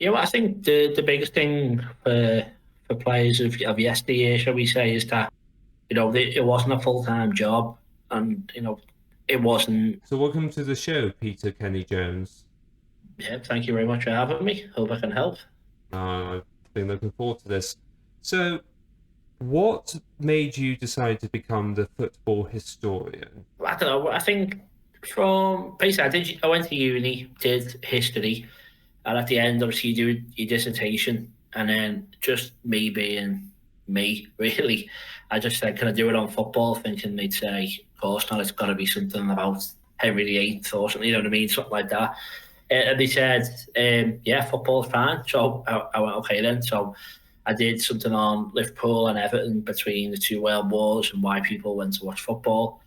Yeah, well, I think the biggest thing for players of yesteryear, shall we say, is that it wasn't a full time job, and it wasn't. So welcome to the show, Peter Kenney Jones. Yeah, thank you very much for having me. Hope I can help. I've been looking forward to this. So, what made you decide to become the football historian? I don't know. I think from basically, I went to uni, did history, and at the end, obviously, you do your dissertation, and then just me being me, really, I just said, "Can I do it on football?" Thinking they'd say, "Of course not. It's got to be something about Henry VIII or something." You know what I mean? Something like that. And they said, "Yeah, football's fine." So I went, "Okay then." So I did something on Liverpool and Everton between the two world wars and why people went to watch football.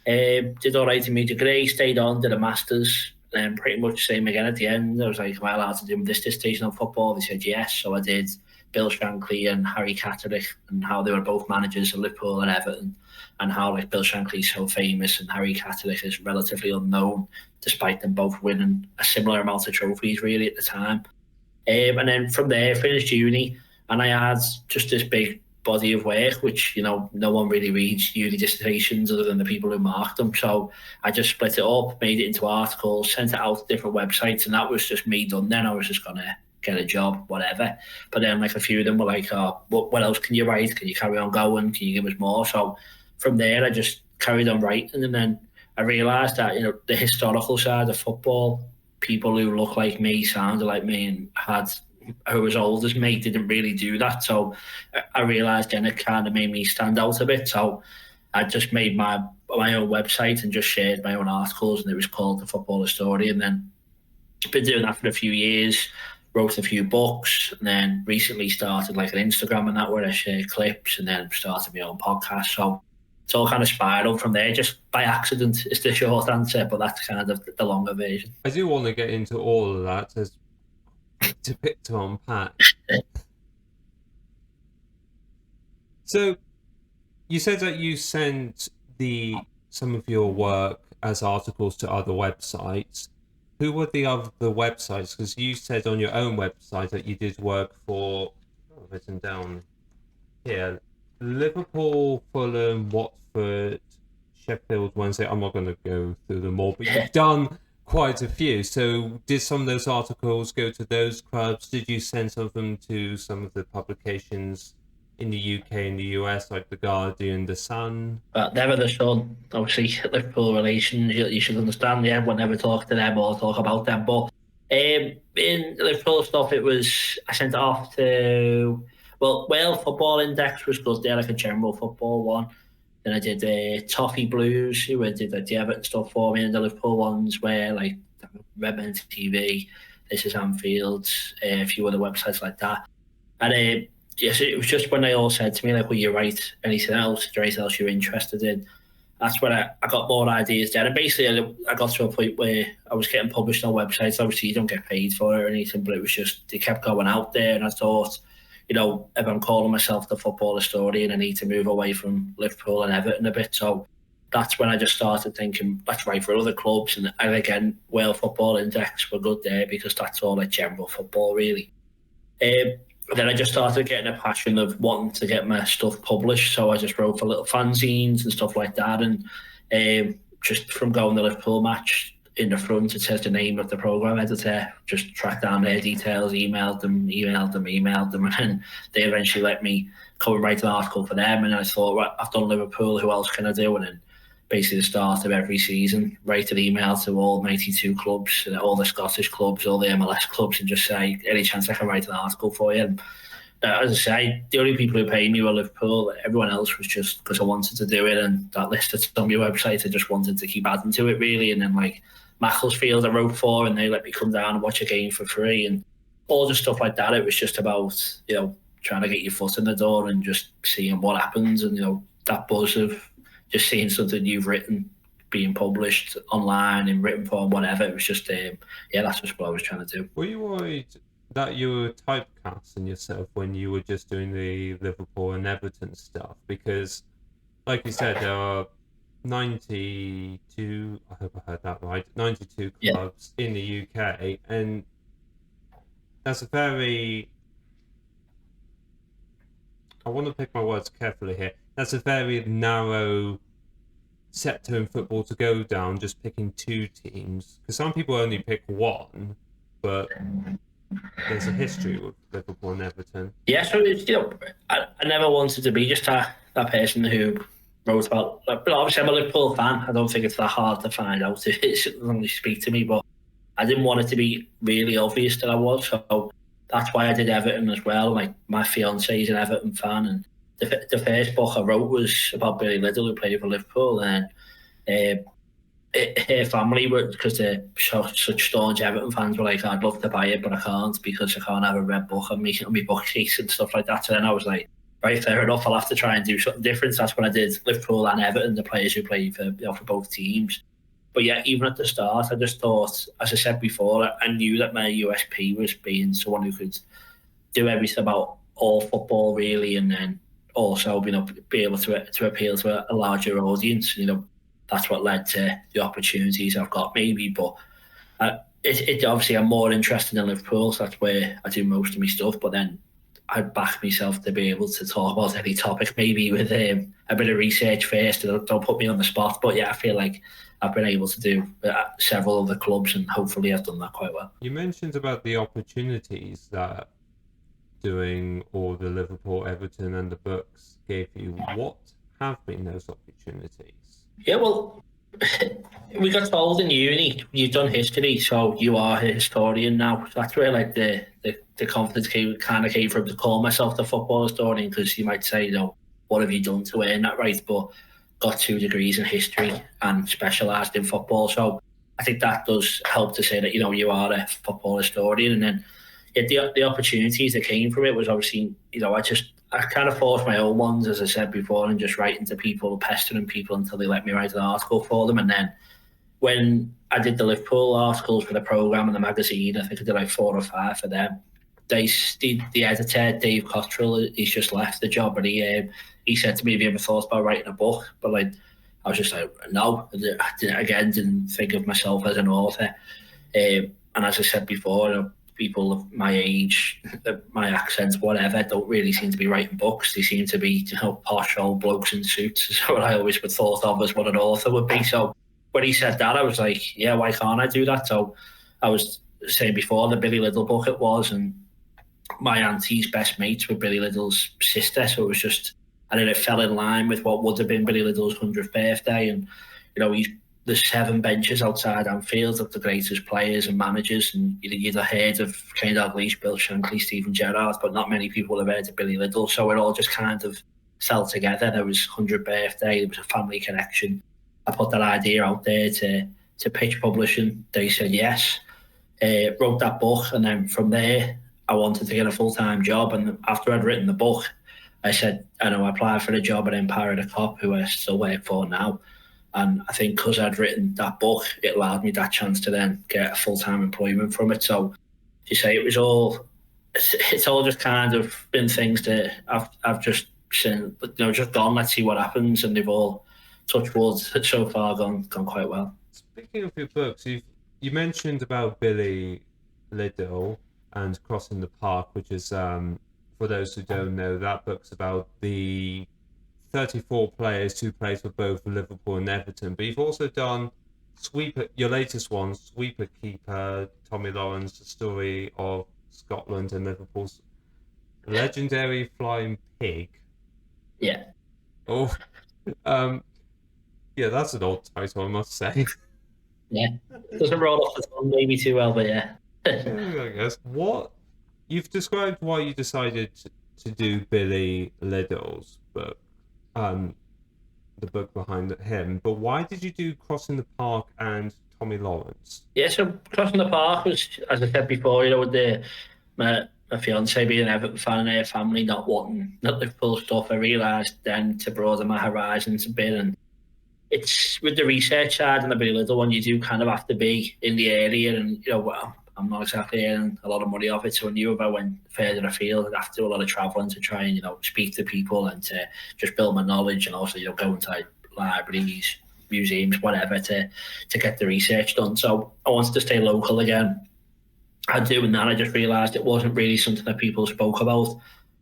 Did all right in my degree, stayed on, did a master's, and pretty much same again at the end. I was like, "Am I allowed to do this dissertation on football?" They said yes. So I did Bill Shankly and Harry Catterick and how they were both managers of Liverpool and Everton, and how like Bill Shankly's so famous and Harry Catterick is relatively unknown, despite them both winning a similar amount of trophies really at the time. And then from there, finished uni, and I had just this big body of work, which no one really reads uni dissertations other than the people who mark them. So I just split it up, made it into articles, sent it out to different websites, and that was just me done. Then I was just gonna get a job, whatever. But then like a few of them were like, "Oh, what else can you write? Can you carry on going? Can you give us more?" So from there, I just carried on writing, and then I realised that the historical side of football, people who look like me, sounded like me, and had who was old as me didn't really do that. So I realised then it kind of made me stand out a bit. So I just made my own website and just shared my own articles, and it was called The Football Historian. And then been doing that for a few years. Wrote a few books, and then recently started like an Instagram and that where I share clips, and then started my own podcast. So it's all kind of spiraled from there, just by accident. Is the short answer, but that's kind of the longer version. I do want to get into all of that. There's quite a bit to unpack. So, you said that you sent the some of your work as articles to other websites. Who were the other websites? Because you said on your own website that you did work for, written down here, Liverpool, Fulham, Watford, Sheffield Wednesday. I'm not going to go through them all, but you've done quite a few. So did some of those articles go to those clubs? Did you send some of them to some of the publications in the UK and the US, like The Guardian, The Sun? But never the Sun. Obviously, Liverpool relations, you should understand. Yeah, we'll never talk to them or talk about them. But in Liverpool stuff, it was I sent it off to Wales Football Index was good. They're like a general football one. Then I did Toffee Blues, who I did like the Everton stuff for me, and the Liverpool ones where like Redmond TV, This Is Anfield, a few other websites like that. And yes, it was just when they all said to me, like, "Will you write anything else? Is there anything else you're interested in?" That's when I got more ideas there. And basically, I got to a point where I was getting published on websites. Obviously, you don't get paid for it or anything, but it was just, they kept going out there. And I thought, if I'm calling myself the football historian, I need to move away from Liverpool and Everton a bit. So that's when I just started thinking, let's write for other clubs. And again, World Football Index were good there because that's all like general football, really. Um, then I just started getting a passion of wanting to get my stuff published. So I just wrote for little fanzines and stuff like that. And just from going to the Liverpool match, in the front, it says the name of the program editor. Just tracked down their details, emailed them, and then they eventually let me come and write an article for them. And I thought, right, I've done Liverpool. Who else can I do? And then basically the start of every season, write an email to all 92 clubs, all the Scottish clubs, all the MLS clubs, and just say, any chance I can write an article for you? And as I say, the only people who paid me were Liverpool. Everyone else was just because I wanted to do it, and that list that's on your website, I just wanted to keep adding to it, really. And then, like, Macclesfield I wrote for, and they let me come down and watch a game for free, and all the stuff like that. It was just about, trying to get your foot in the door and just seeing what happens, and, that buzz of just seeing something you've written being published online in written form, whatever. It was just, that's just what I was trying to do. Were you worried that you were typecasting yourself when you were just doing the Liverpool and Everton stuff? Because, like you said, there are 92, I hope I heard that right, 92 Yeah. clubs in the UK, and that's a very, I want to pick my words carefully here. That's a very narrow sector in football to go down, just picking two teams. Because some people only pick one, but there's a history with Liverpool and Everton. Yeah, so it's, I never wanted to be just that person who wrote about. But obviously, I'm a Liverpool fan. I don't think it's that hard to find out if it's only speak to me. But I didn't want it to be really obvious that I was. So that's why I did Everton as well. Like my fiance is an Everton fan, and the first book I wrote was about Billy Liddell, who played for Liverpool, and her family were, because they're such staunch Everton fans, were like, I'd love to buy it, but I can't because I can't have a red book on me bookcase and stuff like that. So then I was like, right, fair enough, I'll have to try and do something different. So that's when I did Liverpool and Everton, the players who played for both teams. But yeah, even at the start, I just thought, as I said before, I knew that my USP was being someone who could do everything about all football, really, and then also, be able to appeal to a larger audience. That's what led to the opportunities I've got, maybe. But it obviously, I'm more interested in Liverpool, so that's where I do most of my stuff. But then I'd back myself to be able to talk about any topic, maybe with a bit of research first. Don't put me on the spot. But yeah, I feel like I've been able to do several other clubs, and hopefully I've done that quite well. You mentioned about the opportunities that doing all the Liverpool, Everton and the books gave you. What have been those opportunities? Yeah, well, we got told in uni, you've done history, so you are a historian now. So that's where like the confidence came from, to call myself the football historian, because you might say, what have you done to earn that right? But got 2 degrees in history and specialised in football. So I think that does help to say that, you are a football historian. And then the opportunities that came from it was obviously, I kind of forced my own ones, as I said before, and just writing to people, pestering people until they let me write an article for them. And then when I did the Liverpool articles for the programme and the magazine, I think I did like 4 or 5 for them. The editor, Dave Cottrell, he's just left the job, and he said to me, have you ever thought about writing a book? But like, I was just like, no. I didn't think of myself as an author. And as I said before, people of my age, my accents, whatever, don't really seem to be writing books. They seem to be, posh old blokes in suits. Is what I always would thought of as what an author would be. So when he said that, I was like, yeah, why can't I do that? So I was saying before, the Billy Liddell book it was, and my auntie's best mates were Billy Liddell's sister. So it was just, and then it fell in line with what would have been Billy Liddell's 100th birthday. And, there's 7 benches outside Anfield of the greatest players and managers, and you'd have heard of Cayde, Bill Shankly, Steven Gerrard, but not many people have heard of Billy Liddell. So it all just kind of fell together. There was 100th birthday, there was a family connection. I put that idea out there to pitch publishing. They said yes. Wrote that book, and then from there I wanted to get a full-time job. And after I'd written the book, I said, I applied for a job at Empire of the Cop, who I still work for now. And I think because I'd written that book, it allowed me that chance to then get a full-time employment from it. So you say it's all just kind of been things that I've just seen, just gone, let's see what happens. And they've all, touch wood, so far gone quite well. Speaking of your books, you mentioned about Billy Liddell and Crossing the Park, which is, for those who don't know, that book's about the 34 players who played for both Liverpool and Everton. But you've also done your latest one, Sweeper Keeper, Tommy Lawrence, the story of Scotland and Liverpool's legendary flying pig. Yeah. Oh, yeah, that's an old title, I must say. Yeah, doesn't roll off the tongue maybe too well, but yeah. I guess. You've described why you decided to do Billy Liddell's book. The book behind him, but why did you do Crossing the Park and Tommy Lawrence? Yeah, so Crossing the Park was, as I said before, with my fiance being an Everton fan and her family not wanting Liverpool stuff, I realised then to broaden my horizons a bit. And it's with the research side and the Billy Liddell one, you do kind of have to be in the area, and I'm not exactly earning a lot of money off it, so I knew if I went further afield, I'd have to do a lot of travelling to try and speak to people and to just build my knowledge, and also go into libraries, museums, whatever, to get the research done. So I wanted to stay local again, doing that, I just realised it wasn't really something that people spoke about.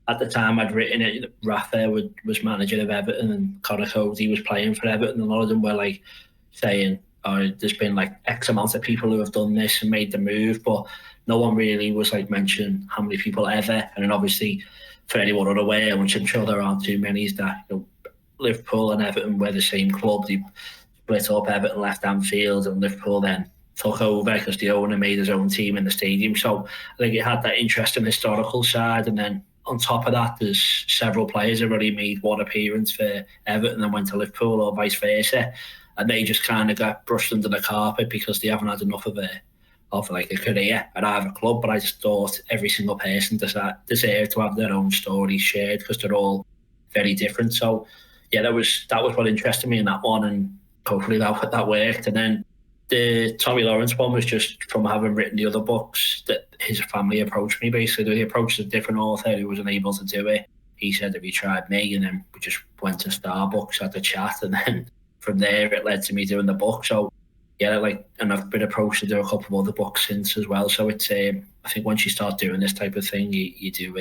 At the time I'd written it, Rafa was manager of Everton and Connor Cody was playing for Everton. A lot of them were like saying, oh, there's been like X amount of people who have done this and made the move, but no one really was like mentioning how many people ever. And then obviously, for anyone unaware, which I'm sure there aren't too many, is that Liverpool and Everton were the same club. They split up. Everton left Anfield, and Liverpool then took over because the owner made his own team in the stadium. So I think it had that interesting historical side. And then on top of that, there's several players who already made one appearance for Everton and went to Liverpool, or vice versa, and they just kind of got brushed under the carpet because they haven't had enough of like a career at either club. But I just thought every single person deserved to have their own stories shared because they're all very different. So yeah, that was what interested me in that one, and hopefully that worked. And then the Tommy Lawrence one was just from having written the other books that his family approached me. Basically, he approached a different author who wasn't able to do it. He said, "Have you tried me?" And then we just went to Starbucks, had a chat, and then from there it led to me doing the book. So yeah, and I've been approached to do a couple of other books since as well. So it's I think once you start doing this type of thing, you do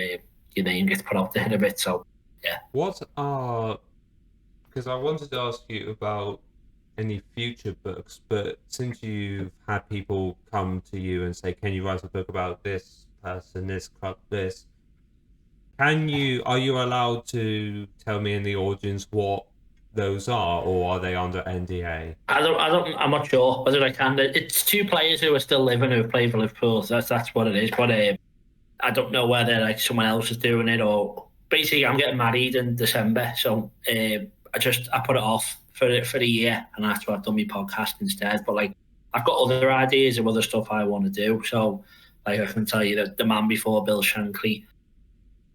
your name gets put out there a bit. So yeah. What are, because I wanted to ask you about any future books, but since you've had people come to you and say, can you write a book about this person, this club, this, are you allowed to tell me in the audience what those are, or are they under NDA? I'm not sure whether I can. It's two players who are still living who have played for Liverpool. So that's what it is. But I don't know whether like someone else is doing it, or basically I'm getting married in December, so I put it off for the year, and that's why I've done my podcast instead. But like I've got other ideas of other stuff I want to do. So like I can tell you that the man before Bill Shankly,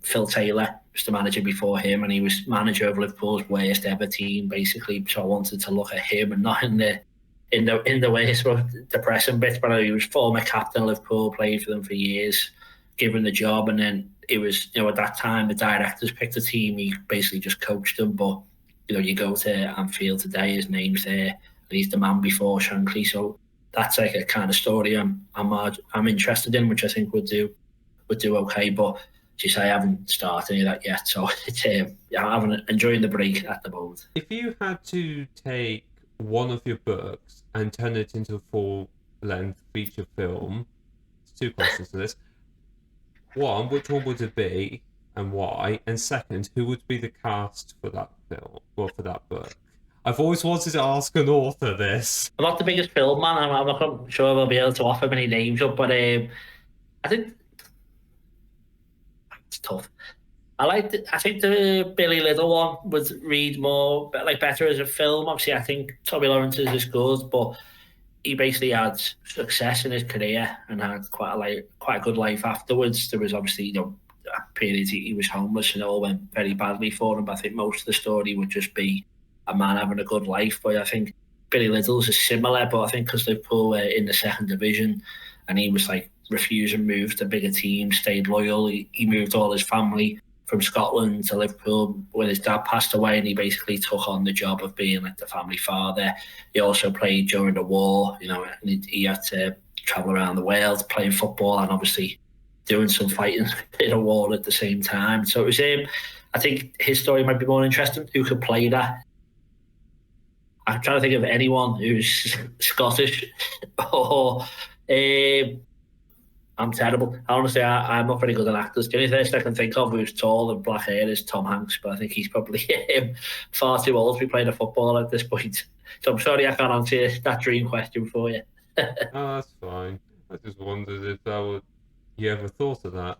Phil Taylor, was the manager before him, and he was manager of Liverpool's worst ever team, basically. So I wanted to look at him and not in the worst depressing bits. But he was former captain of Liverpool, played for them for years, given the job, and then it was at that time the directors picked a team. He basically just coached them, but you go to Anfield today, his name's there, and he's the man before Shankly. So that's like a kind of story I'm interested in, which I think would do okay. But as you say, I haven't started any of that yet, so it's I'm enjoying the break at the moment. If you had to take one of your books and turn it into a full-length feature film, there's two questions to this. One, which one would it be and why? And second, who would be the cast for that film or for that book? I've always wanted to ask an author this. I'm not the biggest film man. I'm not sure I'll be able to offer many names up, but I think it's tough. I think the Billy Little one would read more, like better as a film. Obviously, I think Tommy Lawrence is good, but he basically had success in his career and had quite a good life afterwards. There was obviously a period he was homeless and it all went very badly for him. But I think most of the story would just be a man having a good life. But I think Billy Little's is similar, but I think because Liverpool were in the second division and he was like refusing moves to bigger teams, stayed loyal. He moved all his family from Scotland to Liverpool when his dad passed away, and he basically took on the job of being like the family father. He also played during the war, and he had to travel around the world playing football and obviously doing some fighting in a war at the same time. So it was I think his story might be more interesting. Who could play that? I'm trying to think of anyone who's Scottish or I'm terrible. Honestly, I'm not very good at actors. The only person I can think of who's tall and black hair is Tom Hanks, but I think he's probably far too old to be playing a football at this point. So I'm sorry I can't answer that dream question for you. Oh, that's fine. I just wondered if you ever thought of that.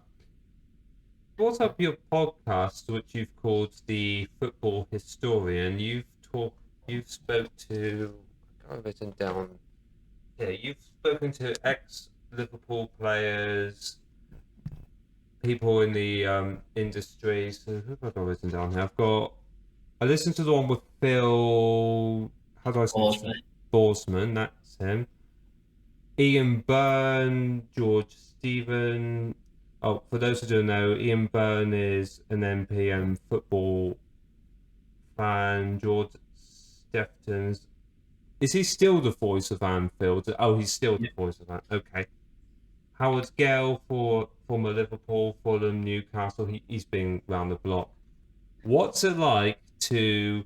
Brought up your podcast, which you've called The Football Historian. You've spoke to, I've written down here, you've spoken to ex-Liverpool players, people in the industry. So who have I got written down here? I listened to the one with Phil, how do I say it? Borsman, that's him. Ian Byrne, George Stephen. Oh, for those who don't know, Ian Byrne is an MP and football fan. George Stephen's. Is he still the voice of Anfield? Oh, he's still the voice of Anfield. Okay. Howard Gale for former Liverpool, Fulham, Newcastle. He's been round the block. What's it like to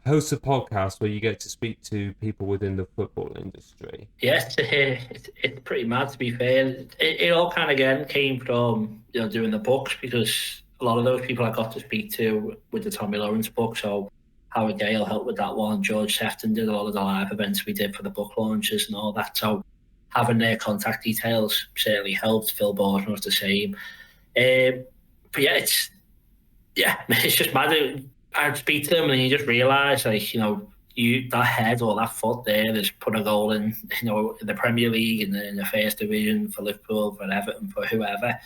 host a podcast where you get to speak to people within the football industry? Yes, it's pretty mad, to be fair. It all kind of again came from doing the books, because a lot of those people I got to speak to with the Tommy Lawrence book. So Howard Gale helped with that one. George Sefton did a lot of the live events we did for the book launches and all that. So having their contact details certainly helped. Phil Bourne was the same. But it's just mad. I'd speak to them and you just realise, like, that head or that foot there has put a goal in, in the Premier League, in the first division, for Liverpool, for Everton, for whoever.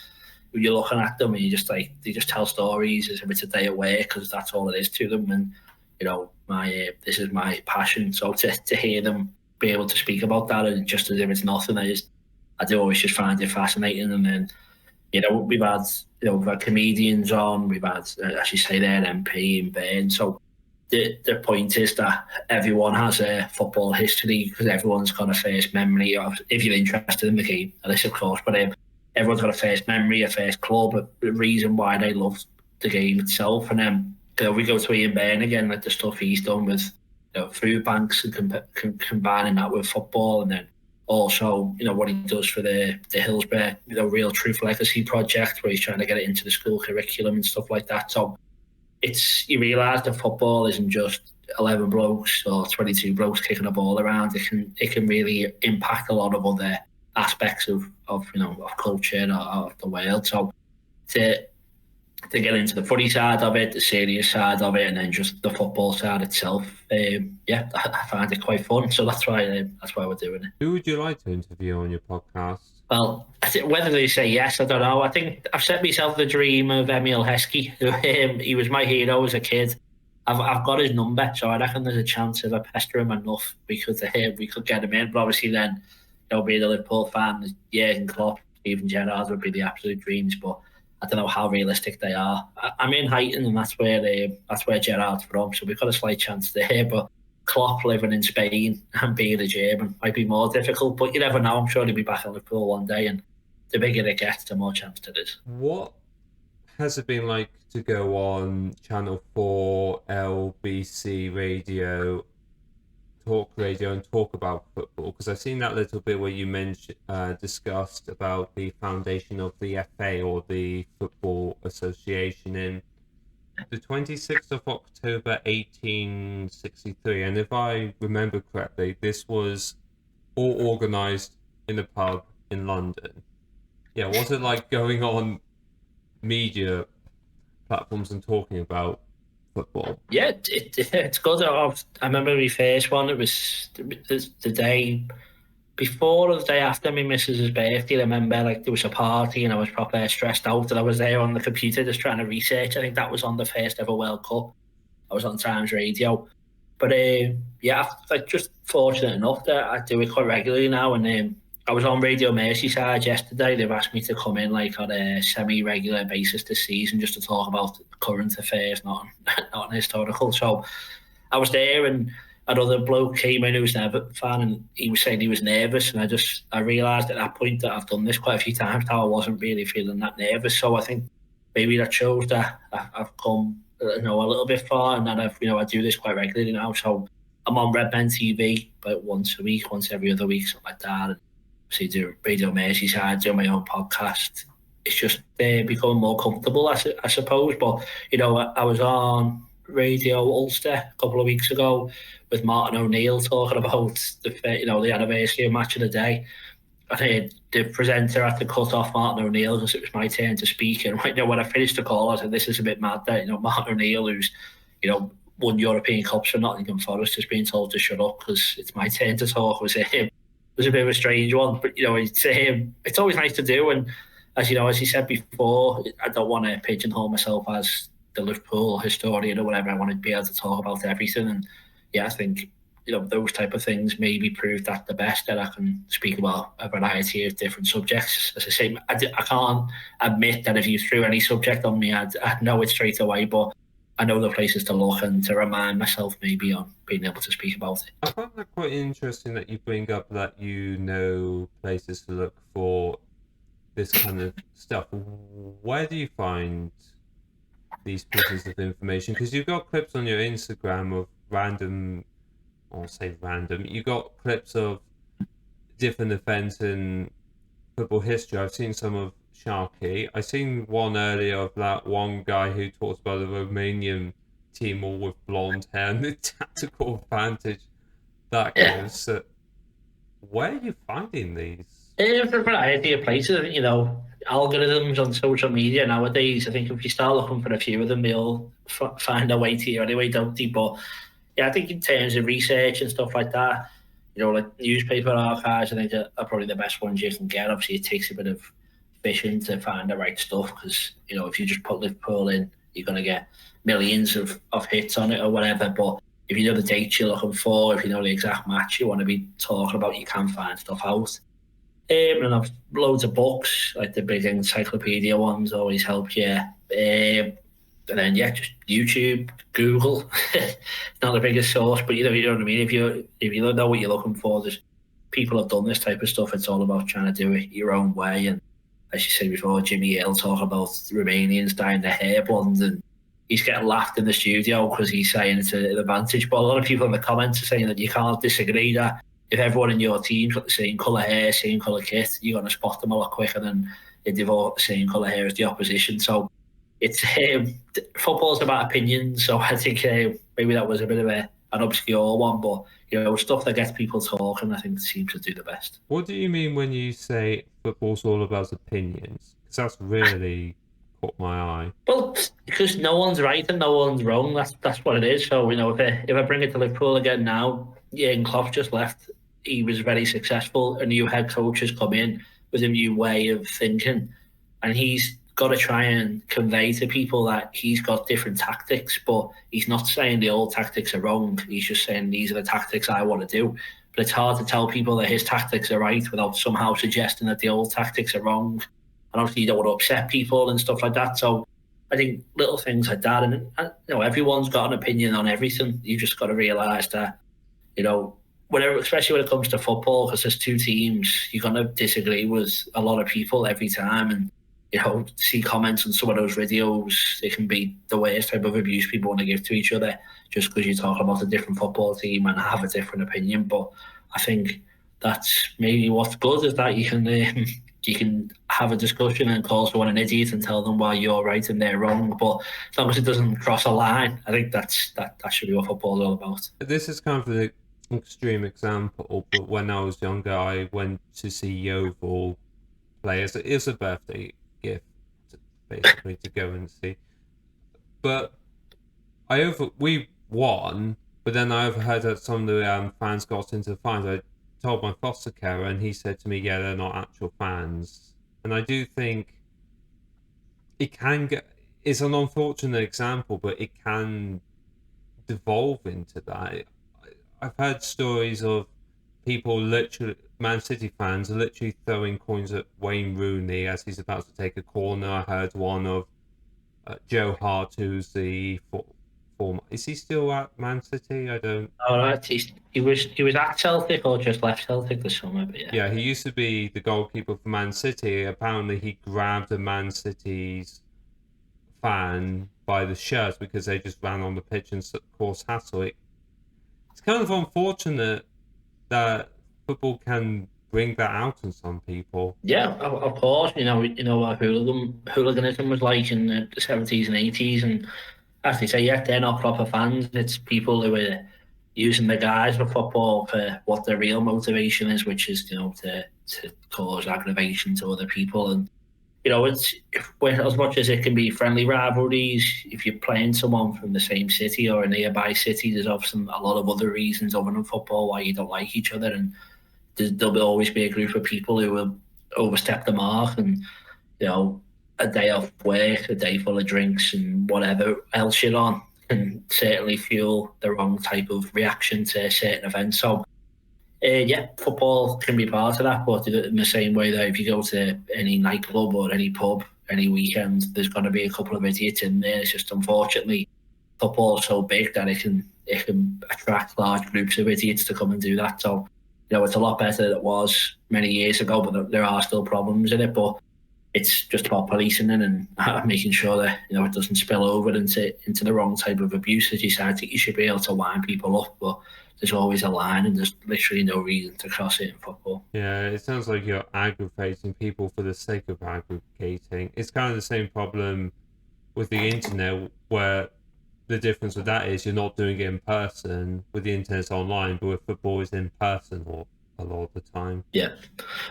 You're looking at them and you just like, they just tell stories as if it's a day of work, because that's all it is to them. And this is my passion. So to hear them be able to speak about that, and just as if it's nothing, I do always just find it fascinating. And then we've had comedians on, we've had, as you say there, MP and Ben. So the point is that everyone has a football history, because everyone's got a first memory of, if you're interested in the game, and this of course, but everyone's got a first memory, a first club, a reason why they love the game itself. And then we go to Ian Byrne again, like the stuff he's done with food banks and combining that with football, and then also what he does for the Hillsborough Real Truth Legacy project, where he's trying to get it into the school curriculum and stuff like that. So you realise that football isn't just 11 blokes or 22 blokes kicking a ball around. It can really impact a lot of other aspects of culture and of the world. So to get into the footy side of it, the serious side of it, and then just the football side itself, I find it quite fun. So that's why we're doing it. Who would you like to interview on your podcast? Well, whether they say yes, I don't know. I think I've set myself the dream of Emil Heskey. He was my hero as a kid. I've got his number, so I reckon there's a chance if I pester him enough, we could get him in. But obviously then, being a Liverpool fan, Jurgen Klopp, Steven Gerrard would be the absolute dreams. But I don't know how realistic they are. I'm in Huyton, and that's where Gerrard's from, so we've got a slight chance there. But Klopp living in Spain and being a German might be more difficult, but you never know. I'm sure he'll be back in Liverpool one day, and the bigger it gets, the more chance it is. What has it been like to go on Channel 4, LBC Radio, Talk Radio, and talk about football? Because I've seen that little bit where you discussed about the foundation of the FA, or the Football Association, in the 26th of October 1863, and if I remember correctly, this was all organised in a pub in London. Yeah, what's it like going on media platforms and talking about football? Yeah, it's good. I remember my first one. It was the day before or the day after my missus's birthday. I remember there was a party and I was proper stressed out, and I was there on the computer just trying to research. I think that was on the first ever World Cup. I was on Times Radio. But I'm just fortunate enough that I do it quite regularly now. And I was on Radio Merseyside yesterday. They've asked me to come in on a semi-regular basis this season, just to talk about current affairs, not historical. So I was there, and another bloke came in who was an Everton fan, and he was saying he was nervous, and I realised at that point that I've done this quite a few times now. I wasn't really feeling that nervous, so I think maybe that shows that I've come a little bit far, and that I do this quite regularly now. So I'm on Red Ben TV about once a week, once every other week, something like that. And so do Radio Merseyside, do my own podcast. It's just becoming more comfortable, I suppose. But I was on Radio Ulster a couple of weeks ago with Martin O'Neill talking about the anniversary of Match of the Day. I heard the presenter had to cut off Martin O'Neill because it was my turn to speak. And when I finished the call, I said, "This is a bit mad that Martin O'Neill, who's won European Cups for Nottingham Forest, is being told to shut up because it's my turn to talk." Was a bit of a strange one, but it's always nice to do. And as he said before, I don't want to pigeonhole myself as the Liverpool historian or whatever. I want to be able to talk about everything. And I think those type of things maybe prove that the best, that I can speak about a variety of different subjects. As I say, I can't admit that if you threw any subject on me, I'd know it straight away. But I know the places to look and to remind myself maybe on being able to speak about it. I find that quite interesting that you bring up that you know places to look for this kind of stuff. Where do you find these pieces of information? Because you've got clips on your Instagram of random, or say random, you got clips of different events in football history. I've seen some of Sharky. I seen one earlier of that one guy who talks about the Romanian team all with blonde hair and the tactical advantage that gives. So where are you finding these? There's a variety of places, algorithms on social media nowadays. I think if you start looking for a few of them, they'll find a way to you anyway, don't they? But yeah, I think in terms of research and stuff like that, like newspaper archives, I think are probably the best ones you can get. Obviously, it takes a bit of fishing to find the right stuff because, if you just put Liverpool in, you're going to get millions of hits on it or whatever. But if you know the dates you're looking for, if you know the exact match you want to be talking about, you can find stuff out. And I've loads of books, like the big encyclopedia ones always help you. And then just YouTube, Google. It's not the biggest source, but you know what I mean. If you don't know what you're looking for, there's people have done this type of stuff. It's all about trying to do it your own way. And as you said before, Jimmy Hill talk about Romanians dyeing their hair blonde, and he's getting laughed in the studio because he's saying it's an advantage. But a lot of people in the comments are saying that you can't disagree that if everyone in your team's got the same colour hair, same colour kit, you're going to spot them a lot quicker than if they've all got the same colour hair as the opposition. So it's football's about opinions. So I think maybe that was a bit of an obscure one, but stuff that gets people talking, I think seems to do the best. What do you mean when you say football's all about opinions? Because that's really caught my eye. Well, because no one's right and no one's wrong. That's what it is. So if I bring it to Liverpool again now, Jurgen Klopp just left. He was very successful. A new head coach has come in with a new way of thinking, and he's got to try and convey to people that he's got different tactics, but he's not saying the old tactics are wrong. He's just saying these are the tactics I want to do. But it's hard to tell people that his tactics are right without somehow suggesting that the old tactics are wrong. And obviously you don't want to upset people and stuff like that. So I think little things like that, and everyone's got an opinion on everything. You just got to realise that, whenever, especially when it comes to football, because there's two teams, you're going to disagree with a lot of people every time. And see comments on some of those videos, it can be the worst type of abuse people want to give to each other just because you talk about a different football team and have a different opinion. But I think that's maybe what's good, is that you can have a discussion and call someone an idiot and tell them why you're right and they're wrong. But as long as it doesn't cross a line, I think that should be what football is all about. This is kind of an extreme example, but when I was younger, I went to see Yeovil play. It was a birthday gift, basically, to go and see. But we won, but then I overheard that some of the fans got into the fines. I told my foster carer, and he said to me, yeah, they're not actual fans. And I do think it can get, it's an unfortunate example, but it can devolve into that. I've heard stories of people literally, Man City fans, are literally throwing coins at Wayne Rooney as he's about to take a corner. I heard one of Joe Hart, who's the former. Is he still at Man City? I don't. All right, he was at Celtic or just left Celtic this summer, but yeah. Yeah, he used to be the goalkeeper for Man City. Apparently, he grabbed a Man City's fan by the shirt because they just ran on the pitch and caused hassle. It's kind of unfortunate that football can bring that out in some people. Yeah, of course. What hooliganism was like in the 70s and 80s, and as they say, yeah, they're not proper fans. It's people who are using the guise for football for what their real motivation is, which is to cause aggravation to other people. And it's as much as it can be friendly rivalries. If you're playing someone from the same city or a nearby city, there's often a lot of other reasons other than football why you don't like each other, and there'll always be a group of people who will overstep the mark, and a day off work, a day full of drinks and whatever else you're on, can certainly fuel the wrong type of reaction to certain events. So football can be part of that, but in the same way that if you go to any nightclub or any pub any weekend, there's going to be a couple of idiots in there. It's just, unfortunately, football is so big that it can attract large groups of idiots to come and do that. So, it's a lot better than it was many years ago, but there are still problems in it. But it's just about policing it and making sure that it doesn't spill over into the wrong type of abuse. As you said, I think you should be able to wind people up, but there's always a line, and there's literally no reason to cross it in football. Yeah, it sounds like you're aggravating people for the sake of aggravating. It's kind of the same problem with the internet, where the difference with that is you're not doing it in person. With the internet online, but with football is in person or a lot of the time. Yeah.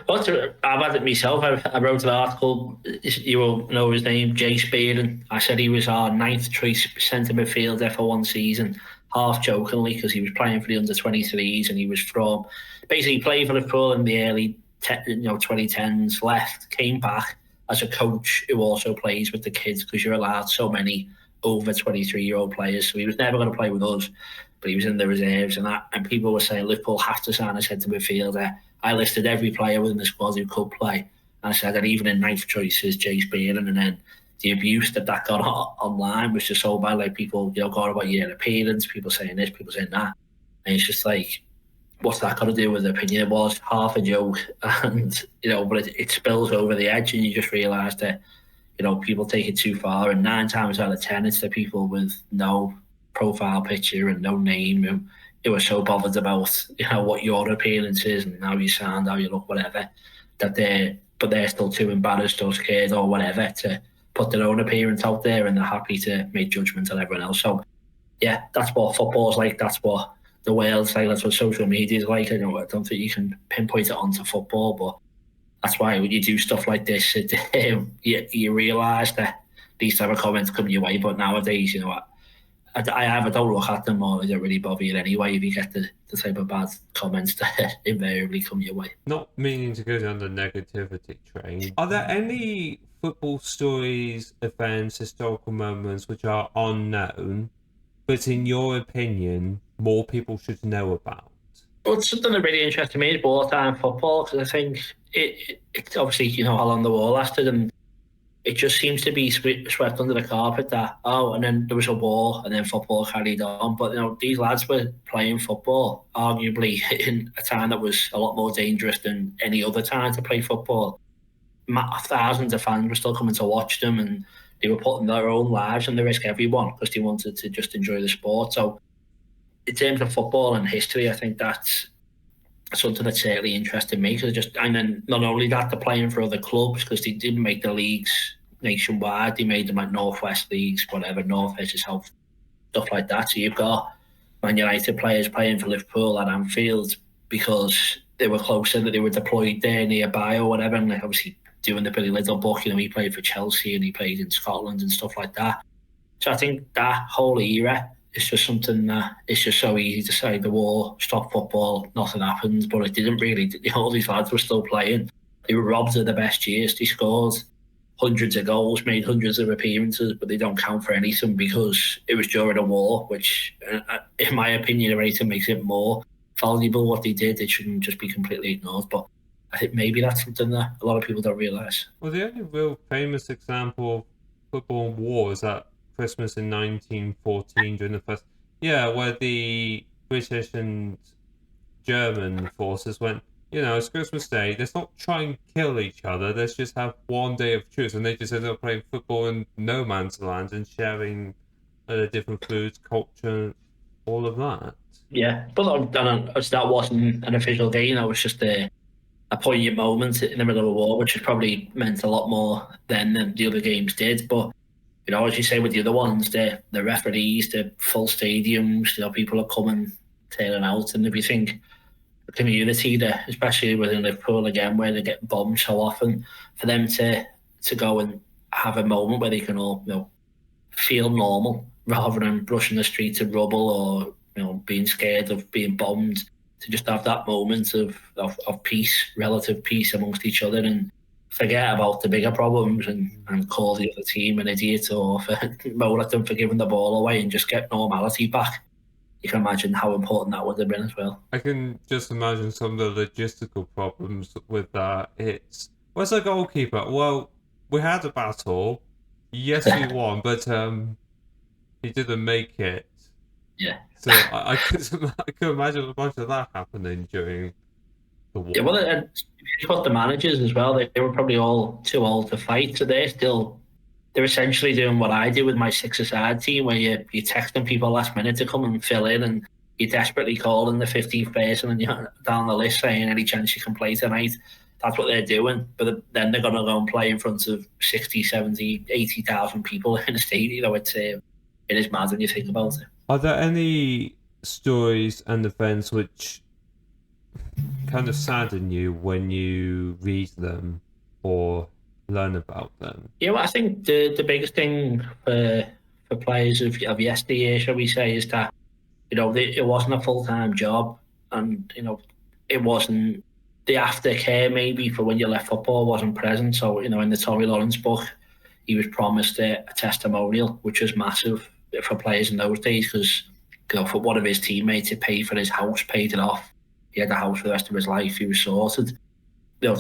Well, I've had it myself. I wrote an article, you will know his name, Jay Spearing. I said he was our 9th choice centre midfielder for one season, half jokingly, because he was playing for the under-23s, and he was from, basically played for Liverpool in the early 2010s, left, came back as a coach who also plays with the kids, because you're allowed so many over 23-year-old players. So he was never going to play with us, but he was in the reserves and that. And people were saying Liverpool have to sign a centre midfielder. I listed every player within the squad who could play, and I said that even in 9th choice is Jay Spearing. And then the abuse that got online was just so bad. Like, people, going about your appearance, people saying this, people saying that, and it's just like, what's that got to do with the opinion? It was half a joke, and but it spills over the edge, and you just realise that people take it too far. And 9 times out of 10, it's the people with no profile picture and no name who are so bothered about what your appearance is and how you sound, how you look, whatever, that they're still too embarrassed or scared or whatever to put their own appearance out there, and they're happy to make judgments on everyone else. So yeah, that's what football's like. That's what the world's like. That's what social media is like. I don't think you can pinpoint it onto football, but that's why when you do stuff like this, you realise that these type of comments come your way. But nowadays, I don't look at them, or they don't really bother you anyway if you get the type of bad comments that invariably come your way. Not meaning to go down the negativity train, are there any football stories, events, historical moments which are unknown, but in your opinion, more people should know about? Well, it's something that really interested me is wartime football, because I think it's obviously, how long the war lasted, and it just seems to be swept under the carpet that, and then there was a war, and then football carried on. But, these lads were playing football, arguably in a time that was a lot more dangerous than any other time to play football. Thousands of fans were still coming to watch them, and they were putting their own lives on the risk, everyone, because they wanted to just enjoy the sport. So in terms of football and history, I think that's something that certainly interested me. And then not only that, they're playing for other clubs, because they didn't make the leagues nationwide. They made them like Northwest leagues, whatever, North versus South, stuff like that. So you've got Man United players playing for Liverpool at Anfield because they were closer, that they were deployed there nearby or whatever. And obviously doing the Billy Little book, he played for Chelsea and he played in Scotland and stuff like that. So I think that whole era, it's just something that it's just so easy to say the war stopped football, nothing happens, but it didn't really. All these lads were still playing. They were robbed of the best years. They scored hundreds of goals, made hundreds of appearances, but they don't count for anything because it was during a war, which, in my opinion, if anything makes it more valuable what they did, it shouldn't just be completely ignored. But I think maybe that's something that a lot of people don't realise. Well, the only real famous example of football and war is that Christmas in 1914 during the first, where the British and German forces went, it's Christmas Day, let's not try and kill each other, let's just have one day of truce, and they just ended up playing football in no man's land and sharing different foods, culture, all of that. Yeah, but that wasn't an official game. That was just a poignant moment in the middle of a war, which has probably meant a lot more then than the other games did. But as you say with the other ones, the referees, the full stadiums, people are coming, turning out, and if you think the community there, especially within Liverpool again, where they get bombed so often, for them to go and have a moment where they can all feel normal rather than brushing the streets of rubble or being scared of being bombed, to just have that moment of peace, relative peace amongst each other, and forget about the bigger problems and call the other team an idiot or moan at them for giving the ball away and just get normality back. You can imagine how important that would have been as well. I can just imagine some of the logistical problems with that. Where's the goalkeeper? Well, we had a battle. Yes, we won, but he didn't make it. Yeah. So I could imagine a bunch of that happening during the war. Yeah, well, and if you got the managers as well, they were probably all too old to fight, so they're essentially doing what I do with my six-a-side team, where you're texting people last minute to come and fill in, and you're desperately calling the 15th person and you're down the list saying any chance you can play tonight. That's what they're doing. But then they're going to go and play in front of 60, 70, 80,000 people in a stadium. You know, it is mad when you think about it. Are there any stories and events which kind of sadden you when you read them or learn about them? Yeah, well, I think the biggest thing for players of yesteryear, shall we say, is that it wasn't a full-time job, and it wasn't the aftercare maybe for when you left football wasn't present. So in the Tommy Lawrence book, he was promised a testimonial, which was massive for players in those days, because for one of his teammates, it paid for his house, paid it off. He had a house for the rest of his life. He was sorted.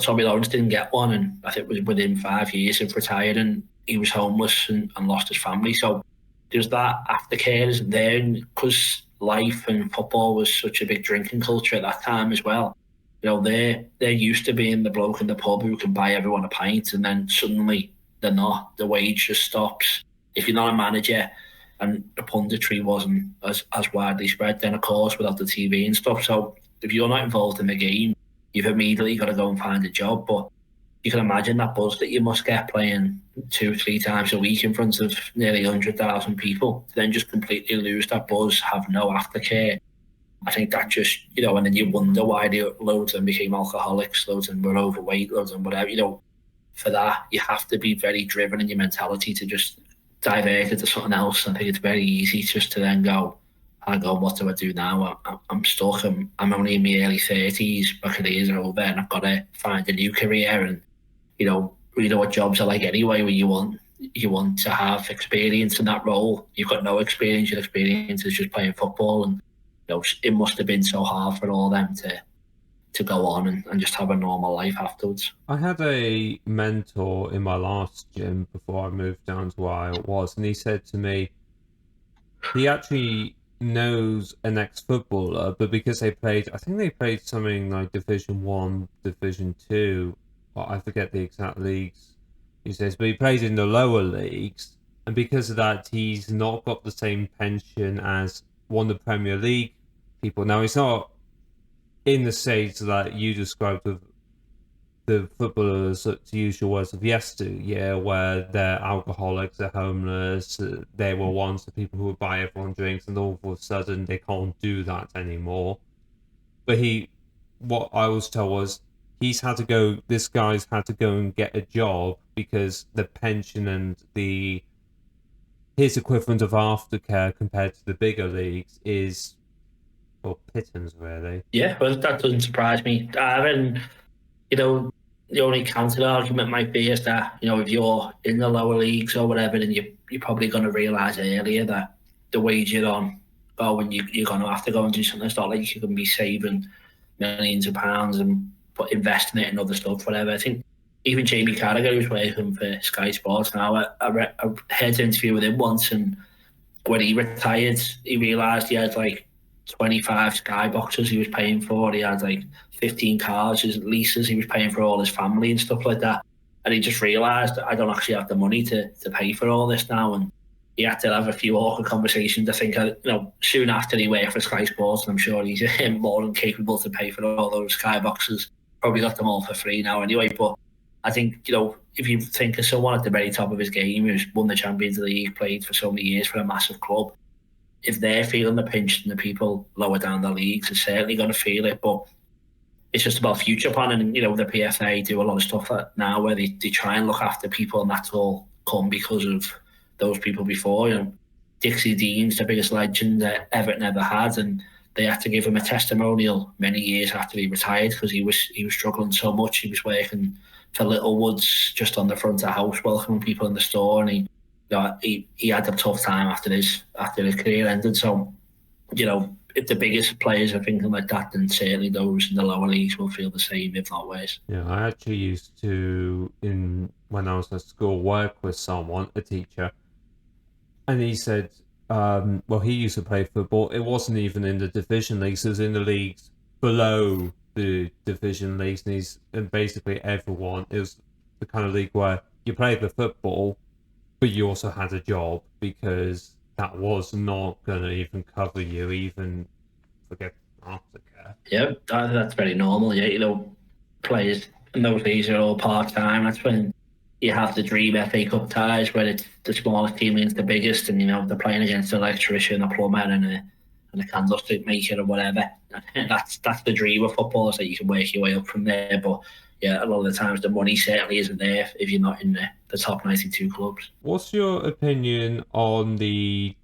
Tommy Lawrence didn't get one, and I think it was within 5 years of retiring, he was homeless and lost his family. So there's that aftercare isn't there, because life and football was such a big drinking culture at that time as well. They're used to being the bloke in the pub who can buy everyone a pint, and then suddenly they're not. The wage just stops. If you're not a manager, and the punditry wasn't as widely spread, then of course without the TV and stuff. So if you're not involved in the game, you've immediately got to go and find a job. But you can imagine that buzz that you must get playing 2-3 times a week in front of nearly 100,000 people, to then just completely lose that buzz, have no aftercare. I think that just, and then you wonder why loads of them became alcoholics, loads of them were overweight, loads of them whatever. For that, you have to be very driven in your mentality to just divert it to something else. I think it's very easy just to then go, hang on, what do I do now? I'm stuck. I'm only in my early 30s. My career's over, and I've got to find a new career. And we know what jobs are like anyway, where you want to have experience in that role. You've got no experience. Your experience is just playing football, and it must have been so hard for all them to go on and just have a normal life afterwards. I had a mentor in my last gym before I moved down to where I was, and he said to me, he actually knows an ex-footballer, but because I think they played something like Division 1, Division 2, or I forget the exact leagues he says, but he plays in the lower leagues, and because of that, he's not got the same pension as one of the Premier League people. Now, he's not in the stage that you described with the footballers, to use your words, of yesteryear, where they're alcoholics, they're homeless, they were once the people who would buy everyone drinks, and all of a sudden they can't do that anymore. But what I was told was, this guy's had to go and get a job because the pension and his equivalent of aftercare compared to the bigger leagues is, well, pittance, really. Yeah, well, that doesn't surprise me. The only counter argument might be is that, if you're in the lower leagues or whatever, then you're probably going to realise earlier that the wage you're on, when you're going to have to go and do something. It's not like you can be saving millions of pounds and investing it in other stuff, whatever. I think even Jamie Carragher, who's working for Sky Sports now, I heard an interview with him once, and when he retired, he realised he had like 25 skyboxes he was paying for. He had like 15 cars, his leases he was paying for all his family and stuff like that. And he just realised that I don't actually have the money to pay for all this now. And he had to have a few awkward conversations. I think, soon after he worked for Sky Sports, and I'm sure he's more than capable to pay for all those skyboxes. Probably got them all for free now anyway. But I think, if you think of someone at the very top of his game who's won the Champions League, played for so many years for a massive club, if they're feeling the pinch, and the people lower down the leagues are certainly going to feel it. But it's just about future planning. And, the PFA do a lot of stuff now where they try and look after people, and that's all come because of those people before. Dixie Dean's the biggest legend that Everton ever had, and they had to give him a testimonial many years after he retired because he was struggling so much. He was working for Littlewoods just on the front of the house, welcoming people in the store, and he had a tough time after his career ended. So, if the biggest players are thinking like that, then certainly those in the lower leagues will feel the same, if not worse. Yeah, I actually used to, when I was at school, work with someone, a teacher, and he said well, he used to play football. It wasn't even in the division leagues. It was in the leagues below the division leagues, and basically everyone. It was the kind of league where you played the football, but you also had a job, because that was not going to even cover you, even forget aftercare. Yeah, that's very normal. Yeah, players in those days are all part time. That's when you have the dream FA Cup ties, where it's the smallest team against the biggest, and they're playing against an electrician, a plumber, and a candlestick maker or whatever. That's the dream of football, is that you can work your way up from there. But yeah, a lot of the times the money certainly isn't there if you're not in the top 92 clubs. What's your opinion on the,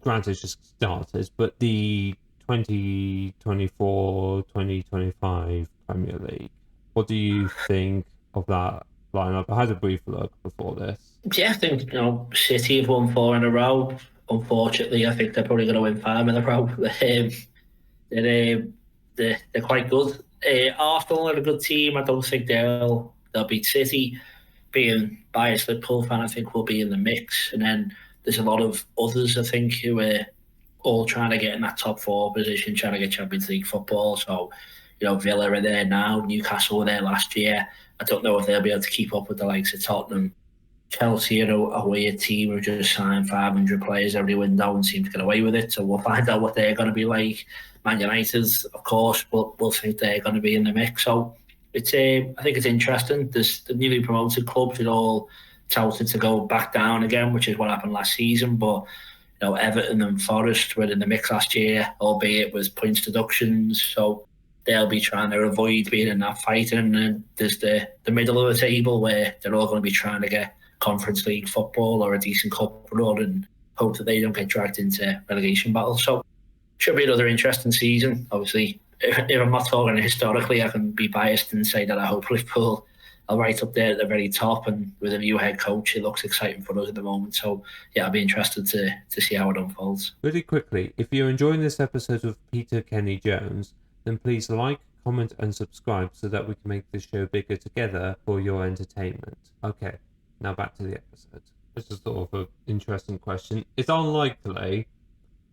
granted it's just starters, but the 2024-2025 Premier League? What do you think of that lineup? I had a brief look before this. Yeah, I think City have won 4 in a row. Unfortunately, I think they're probably going to win 5 in a row. They're quite good. Arsenal are a good team. I don't think they'll beat City. Being biased Liverpool fan, I think we'll be in the mix. And then there's a lot of others, I think, who are all trying to get in that top 4 position, trying to get Champions League football. So, Villa are there now. Newcastle were there last year. I don't know if they'll be able to keep up with the likes of Tottenham. Chelsea are a weird team who just signed 500 players every window and seem to get away with it. So we'll find out what they're going to be like. Man United, of course, we'll think they're going to be in the mix. So I think it's interesting. There's the newly promoted clubs are all touted to go back down again, which is what happened last season. But Everton and Forest were in the mix last year, albeit with points deductions. So they'll be trying to avoid being in that fight. And then there's the middle of the table where they're all going to be trying to get Conference League football or a decent cup run and hope that they don't get dragged into relegation battles. So should be another interesting season. Obviously, if I'm not talking historically, I can be biased and say that I hope Liverpool are right up there at the very top, and with a new head coach, it looks exciting for us at the moment. So yeah, I'll be interested to see how it unfolds. Really quickly, if you're enjoying this episode of Peter Kenney Jones, then please like, comment and subscribe so that we can make this show bigger together for your entertainment. Okay, now back to the episode. This is sort of an interesting question. It's unlikely,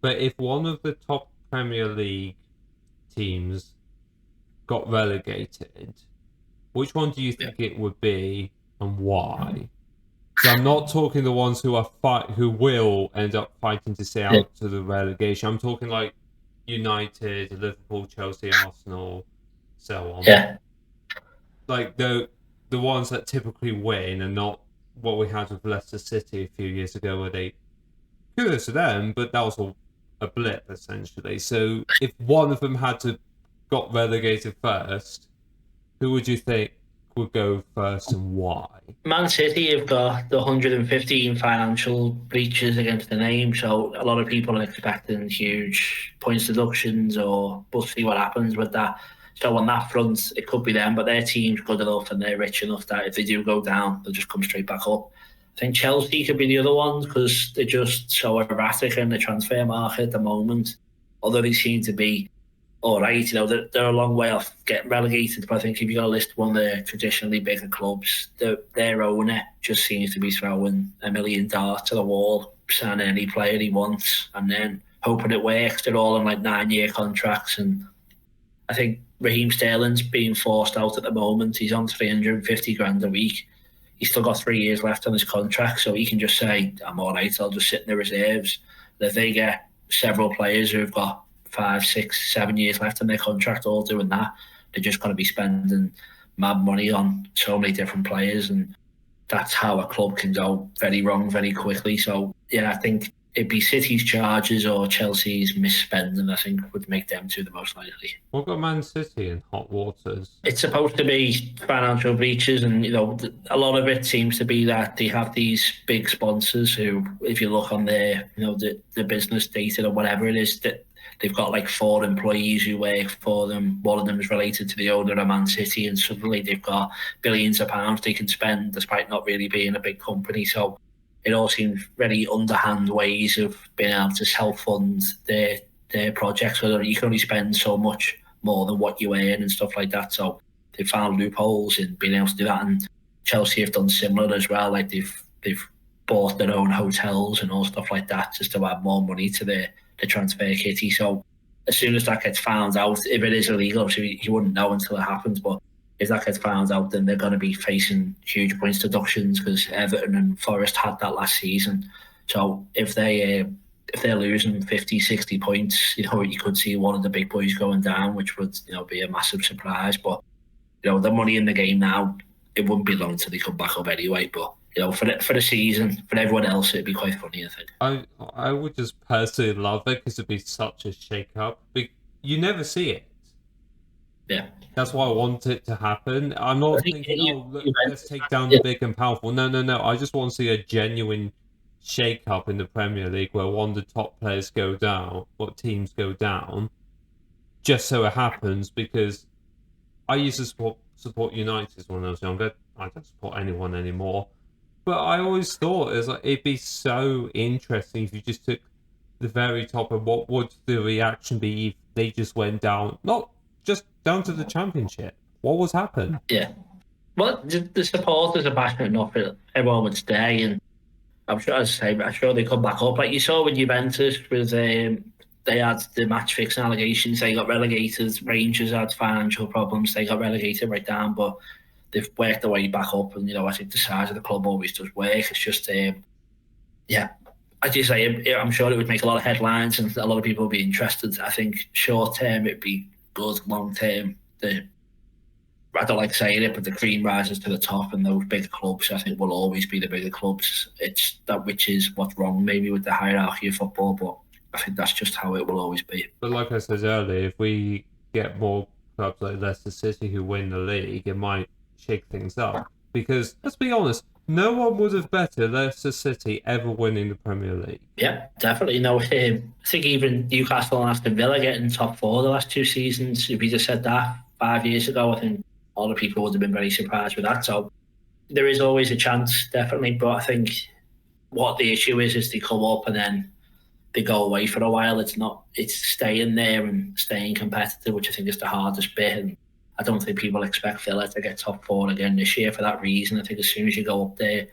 but if one of the top Premier League teams got relegated, which one do you think it would be, and why? So I'm not talking the ones who will end up fighting to stay out to the relegation. I'm talking like United, Liverpool, Chelsea, Arsenal, so on. Yeah. Like the ones that typically win, and not what we had with Leicester City a few years ago, where they, kudos to them, but that was a blip essentially. So if one of them got relegated first, who would you think would go first and why? Man City have got the 115 financial breaches against the name, so a lot of people are expecting huge points deductions, or we'll see what happens with that. So on that front, it could be them, but their team's good enough and they're rich enough that if they do go down, they'll just come straight back up. I think Chelsea could be the other ones because they're just so erratic in the transfer market at the moment. Although they seem to be all right, they're a long way off getting relegated. But I think if you're going to list one of the traditionally bigger clubs, their owner just seems to be throwing $1 million darts to the wall, signing any player he wants, and then hoping it works. They're all on like 9-year contracts, and I think Raheem Sterling's being forced out at the moment. He's on 350 grand a week. He's still got 3 years left on his contract, so he can just say, I'm all right, I'll just sit in the reserves. And if they get several players who've got 5, 6, 7 years left on their contract all doing that, they're just going to be spending mad money on so many different players, and that's how a club can go very wrong very quickly. So yeah, I think it'd be City's charges or Chelsea's misspending, I think, would make them two the most likely. What got Man City in hot waters? It's supposed to be financial breaches, and a lot of it seems to be that they have these big sponsors who, if you look on their the business data or whatever it is, that they've got like 4 employees who work for them. One of them is related to the owner of Man City, and suddenly they've got billions of pounds they can spend despite not really being a big company. So it all seems very underhand ways of being able to self-fund their projects, so that you can only spend so much more than what you earn and stuff like that. So they've found loopholes in being able to do that, and Chelsea have done similar as well. Like they've bought their own hotels and all stuff like that just to add more money to the transfer kitty. So as soon as that gets found out, if it is illegal, obviously you wouldn't know until it happens, but if that gets found out, then they're going to be facing huge points deductions because Everton and Forest had that last season. So if they're losing 50, 60 points, you could see one of the big boys going down, which would be a massive surprise. But the money in the game now, it wouldn't be long until they come back up anyway. But for the season, for everyone else, it'd be quite funny, I think. I would just personally love it because it'd be such a shake-up. You never see it. Yeah. That's why I want it to happen. I'm not thinking, let's take down the big and powerful. No. I just want to see a genuine shake-up in the Premier League where one of the top players go down, or teams go down, just so it happens, because I used to support United when I was younger. I don't support anyone anymore. But I always thought it'd be so interesting if you just took the very top, and what would the reaction be if they just went down, not just down to the Championship? What would happen? Yeah. Well, the supporters are passionate enough that everyone would stay, and I'm sure they come back up. Like you saw with Juventus, with they had the match fixing allegations, they got relegated. Rangers had financial problems, they got relegated right down, but they've worked their way back up, and I think the size of the club always does work. It's just as you say, I'm sure it would make a lot of headlines and a lot of people would be interested. I think short term it'd be good, long term I don't like saying it, but the cream rises to the top, and those bigger clubs, I think, will always be the bigger clubs. It's that which is what's wrong maybe with the hierarchy of football, but I think that's just how it will always be. But like I said earlier, if we get more clubs like Leicester City who win the league, it might shake things up. Because, let's be honest, no one would have betted Leicester City ever winning the Premier League. Yeah, definitely. No, I think even Newcastle and Aston Villa getting top four the last 2 seasons, if you just said that 5 years ago, I think a lot of people would have been very surprised with that. So there is always a chance, definitely. But I think what the issue is they come up and then they go away for a while. It's staying there and staying competitive, which I think is the hardest bit. And I don't think people expect Villa to get top four again this year for that reason. I think as soon as you go up there,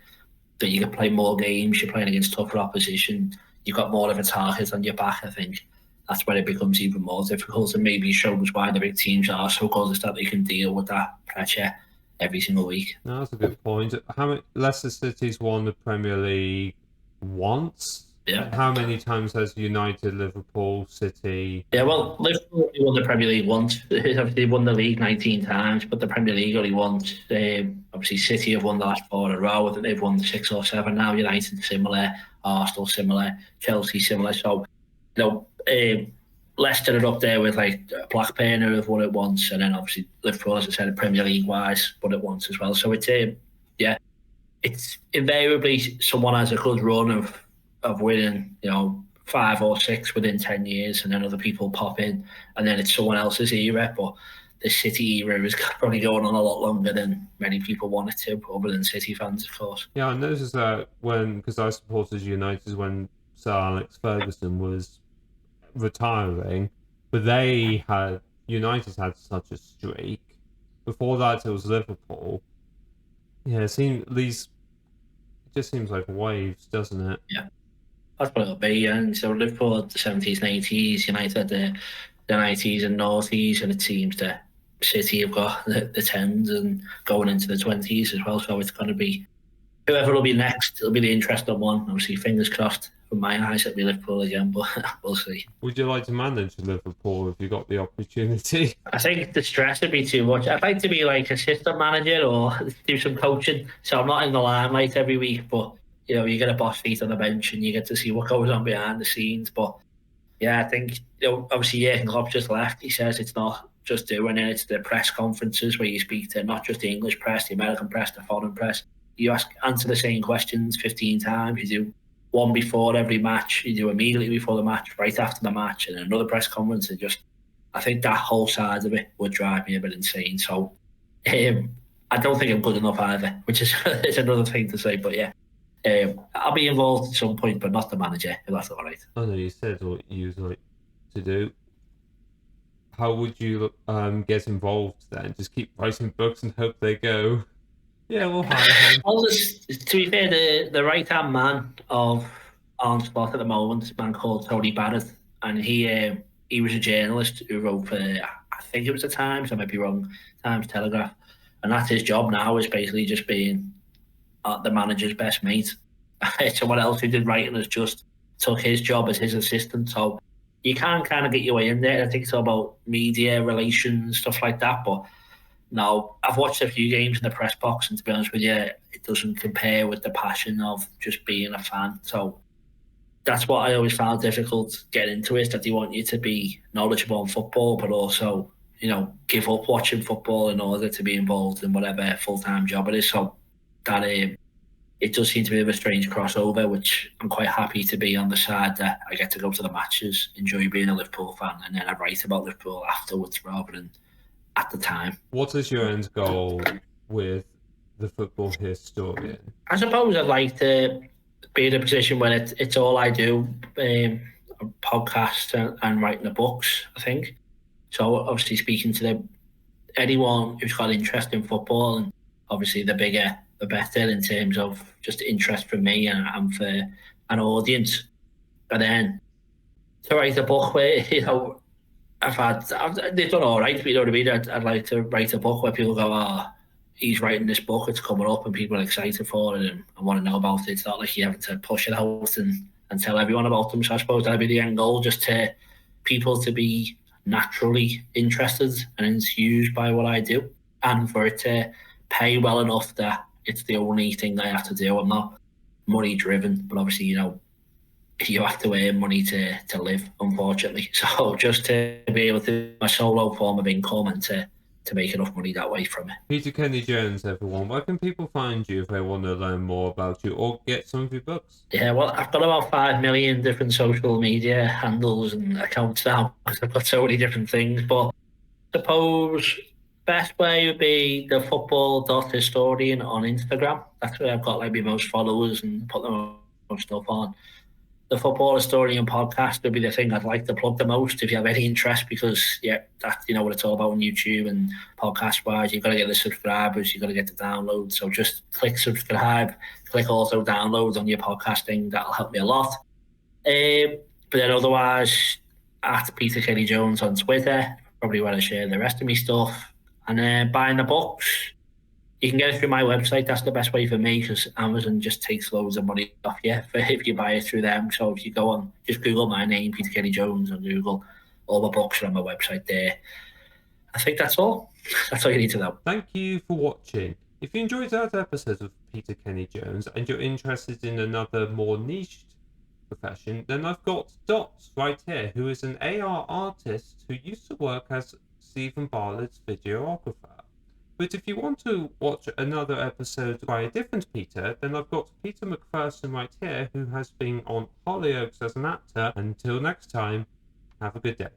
that you can play more games, you're playing against tougher opposition, you've got more of a target on your back. I think that's when it becomes even more difficult, and maybe shows why the big teams are so good, is that they can deal with that pressure every single week. No, that's a good point. How many Leicester City's won the Premier League once? Yeah. How many times has United, Liverpool, City? Yeah, well, Liverpool only won the Premier League once. They won the league 19 times, but the Premier League only once. Obviously, City have won the last 4 in a row. I think they've won 6 or 7 now. United similar, Arsenal similar, Chelsea similar. So, Leicester are up there with like Blackburn, who have won it once, and then obviously Liverpool, as I said, Premier League wise, won it once as well. So it's it's invariably someone has a good run of winning, 5 or 6 within 10 years, and then other people pop in, and then it's someone else's era. But the City era is probably going on a lot longer than many people want it to, other than City fans, of course. Yeah, I noticed that because I supported United when Sir Alex Ferguson was retiring, but United had such a streak. Before that, it was Liverpool. Yeah, it just seems like waves, doesn't it? Yeah. That's what it'll be, and so Liverpool had the 70s and 80s, United the 90s and noughties, and it seems that City have got the 10s and going into the 20s as well. So it's going to be whoever will be next. It'll be the interesting one. Obviously, fingers crossed from my eyes it'll be Liverpool again, but we'll see. Would you like to manage Liverpool if you got the opportunity? I think the stress would be too much. I'd like to be like assistant manager or do some coaching, so I'm not in the limelight every week, but you get a boss seat on the bench and you get to see what goes on behind the scenes. But yeah, I think obviously Jurgen Klopp just left. He says it's not just doing it; it's the press conferences where you speak to not just the English press, the American press, the foreign press. You answer the same questions 15 times. You do one before every match. You do immediately before the match, right after the match, and another press conference. And I think that whole side of it would drive me a bit insane. So I don't think I'm good enough either, which is it's another thing to say. But yeah. I'll be involved at some point, but not the manager, if that's all right. I know you said what you'd like to do. How would you get involved then? Just keep writing books and hope they go? Yeah, we'll hire him. Well, to be fair, the right hand man of on spot at the moment is a man called Tony Barrett, and he was a journalist who wrote for, I think it was the Times, I might be wrong, Times Telegraph, and that's his job now, is basically just being the manager's best mate. Someone else who did writing has just took his job as his assistant, so you can kind of get your way in there. I think it's all about media relations, stuff like that, but no, I've watched a few games in the press box, and to be honest with you, it doesn't compare with the passion of just being a fan. So that's what I always found difficult getting into, is that they want you to be knowledgeable on football, but also, give up watching football in order to be involved in whatever full-time job it is. So that it does seem to be a strange crossover, which I'm quite happy to be on the side that I get to go to the matches, enjoy being a Liverpool fan, and then I write about Liverpool afterwards rather than at the time. What is your end goal with the football historian? I suppose I'd like to be in a position where it's all I do, podcast and writing the books, I think. So obviously speaking to anyone who's got interest in football, and obviously the bigger the better in terms of just interest from me and for an audience. And then to write a book where, they've done all right, but you know what I mean? I'd like to write a book where people go, oh, he's writing this book, it's coming up, and people are excited for it and want to know about it. It's not like you have to push it out and tell everyone about them. So I suppose that'd be the end goal, just to people to be naturally interested and enthused by what I do, and for it to pay well enough that it's the only thing I have to do. I'm not money driven, but obviously, you have to earn money to live, unfortunately. So just to be able to do a solo form of income and to make enough money that way from it. Peter Kenney Jones, everyone. Where can people find you if they want to learn more about you or get some of your books? Yeah, well, I've got about 5 million different social media handles and accounts now, because I've got so many different things. But I suppose best way would be the football.historian on Instagram. That's where I've got like my most followers and put them most stuff on. The Football Historian podcast would be the thing I'd like to plug the most if you have any interest, because that's what it's all about on YouTube and podcast wise. You've got to get the subscribers, you've got to get the downloads. So just click subscribe, click also download on your podcasting. That'll help me a lot. But then otherwise, at Peter Kenney Jones on Twitter, probably where I share the rest of my stuff. And then buying the books, you can get it through my website. That's the best way for me, because Amazon just takes loads of money off you if you buy it through them. So if you go on, just Google my name, Peter Kenney Jones, on Google. All the books are on my website there. I think that's all. That's all you need to know. Thank you for watching. If you enjoyed that episode of Peter Kenney Jones and you're interested in another more niched profession, then I've got Dots right here, who is an AR artist who used to work as Stephen Bartlett's videographer. But if you want to watch another episode by a different Peter, then I've got Peter McPherson right here, who has been on Hollyoaks as an actor. Until next time, have a good day.